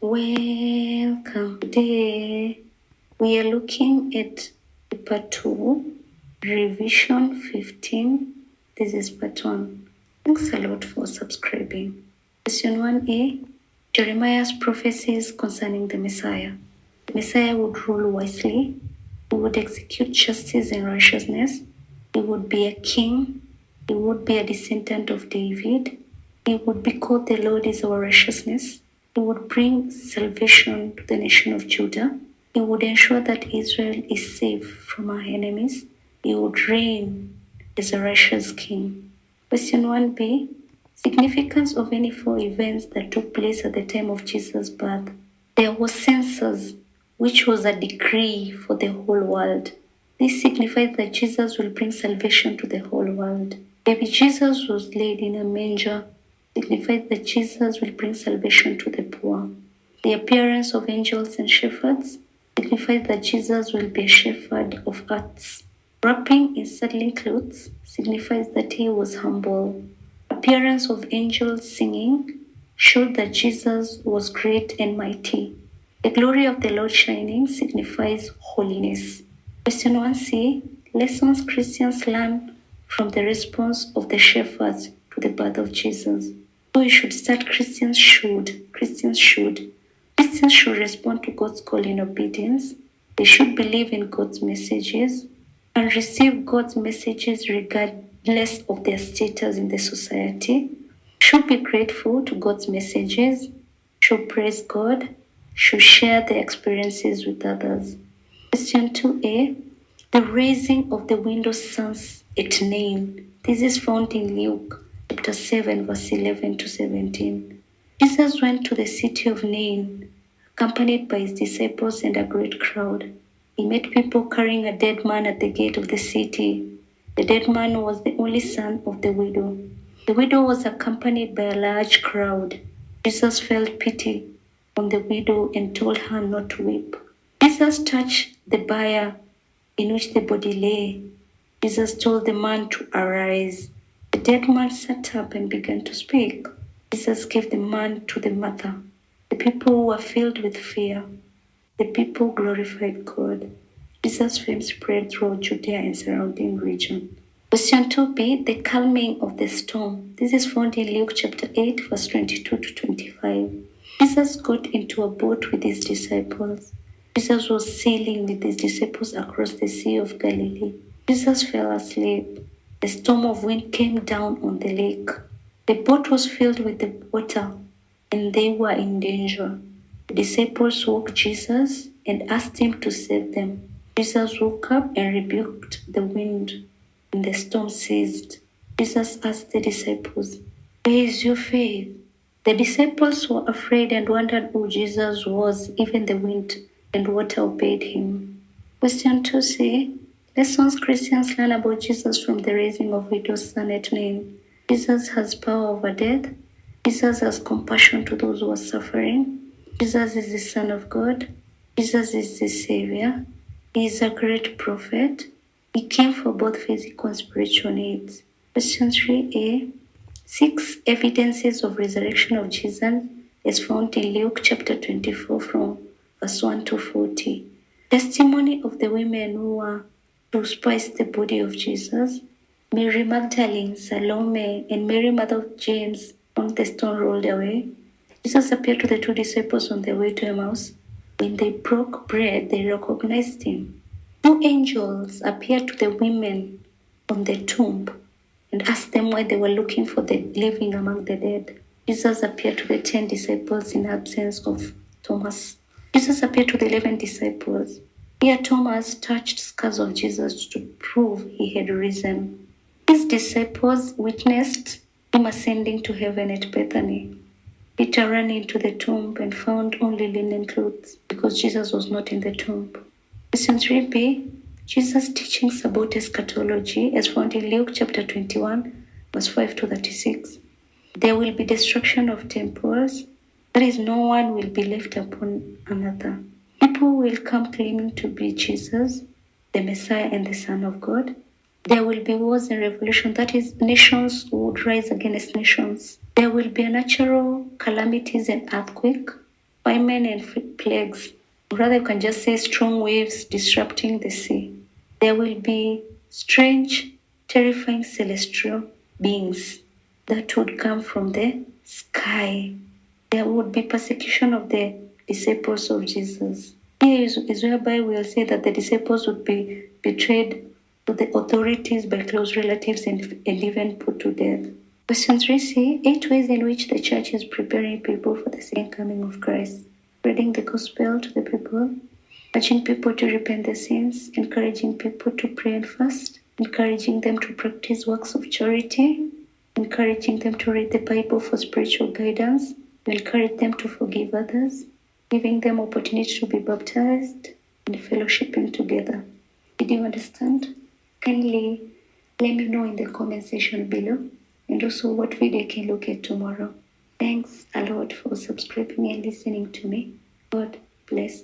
Welcome. Today we are looking at part 2, revision 15. This is part 1. Thanks a lot for subscribing. Question 1a, Jeremiah's prophecies concerning the Messiah. The Messiah would rule wisely. He would execute justice and righteousness. He would be a king. He would be a descendant of David. He would be called the Lord is our righteousness. He would bring salvation to the nation of Judah. He would ensure that Israel is safe from our enemies. He would reign as a righteous king. Question 1b, significance of any 4 events that took place at the time of Jesus' birth. There was census, which was a decree for the whole world. This signifies that Jesus will bring salvation to the whole world. Baby Jesus was laid in a manger, signifies that Jesus will bring salvation to the poor. The appearance of angels and shepherds signifies that Jesus will be a shepherd of earths. Wrapping in swaddling clothes signifies that he was humble. Appearance of angels singing showed that Jesus was great and mighty. The glory of the Lord shining signifies holiness. Question 1c, lessons Christians learn from the response of the shepherds to the birth of Jesus. So we should start Christians should respond to God's call in obedience. They should believe in God's messages and receive God's messages regardless of their status in the society. Should be grateful to God's messages. Should praise God. Should share their experiences with others. Question 2a, the raising of the widow's sons at Nain. This is found in Luke chapter 7, verse 11 to 17. Jesus went to the city of Nain, accompanied by his disciples and a great crowd. He met people carrying a dead man at the gate of the city. The dead man was the only son of the widow. The widow was accompanied by a large crowd. Jesus felt pity on the widow and told her not to weep. Jesus touched the bier in which the body lay. Jesus told the man to arise. The dead man sat up and began to speak. Jesus gave the man to the mother. The people were filled with fear. The people glorified God. Jesus' fame spread throughout Judea and surrounding region. Question 2b, the calming of the storm. This is found in Luke chapter 8, verse 22 to 25. Jesus got into a boat with his disciples. Jesus was sailing with his disciples across the Sea of Galilee. Jesus fell asleep. A storm of wind came down on the lake. The boat was filled with the water, and they were in danger. The disciples woke Jesus and asked him to save them. Jesus woke up and rebuked the wind, and the storm ceased. Jesus asked the disciples, "Where is your faith?" The disciples were afraid and wondered who Jesus was. Even the wind and water obeyed him. Question 2c, lessons Christians learn about Jesus from the raising of widow's son at Nain. Jesus has power over death. Jesus has compassion to those who are suffering. Jesus is the Son of God. Jesus is the Savior. He is a great prophet. He came for both physical and spiritual needs. Question 3a, 6 evidences of resurrection of Jesus is found in Luke chapter 24 from verse 1 to 40. Testimony of the women who were to spice the body of Jesus. Mary Magdalene, Salome, and Mary, mother of James, found the stone rolled away. Jesus appeared to the 2 disciples on their way to Emmaus. When they broke bread, they recognized him. 2 angels appeared to the women on the tomb and asked them why they were looking for the living among the dead. Jesus appeared to the 10 disciples in absence of Thomas. Jesus appeared to the 11 disciples. Here Thomas touched scars of Jesus to prove he had risen. His disciples witnessed him ascending to heaven at Bethany. Peter ran into the tomb and found only linen clothes because Jesus was not in the tomb. Question 3b, Jesus' teachings about eschatology as found in Luke chapter 21, verse 5 to 36. There will be destruction of temples. That is, no one will be left upon another. People will come claiming to be Jesus, the Messiah and the Son of God. There will be wars and revolution. That is, nations would rise against nations. There will be natural calamities and earthquake. famine and plagues. Rather, you can just say strong waves disrupting the sea. There will be strange, terrifying celestial beings that would come from the sky. There would be persecution of the disciples of Jesus. Here is whereby we'll say that the disciples would be betrayed to the authorities by close relatives and even put to death. Question 3c, 8 ways in which the church is preparing people for the second coming of Christ. Spreading the gospel to the people, urging people to repent their sins, encouraging people to pray and fast, encouraging them to practice works of charity, encouraging them to read the Bible for spiritual guidance, encourage them to forgive others, giving them opportunity to be baptized, and fellowshipping together. Did you understand? Kindly let me know in the comment section below, and also what video I can look at tomorrow. Thanks a lot for subscribing and listening to me. God bless.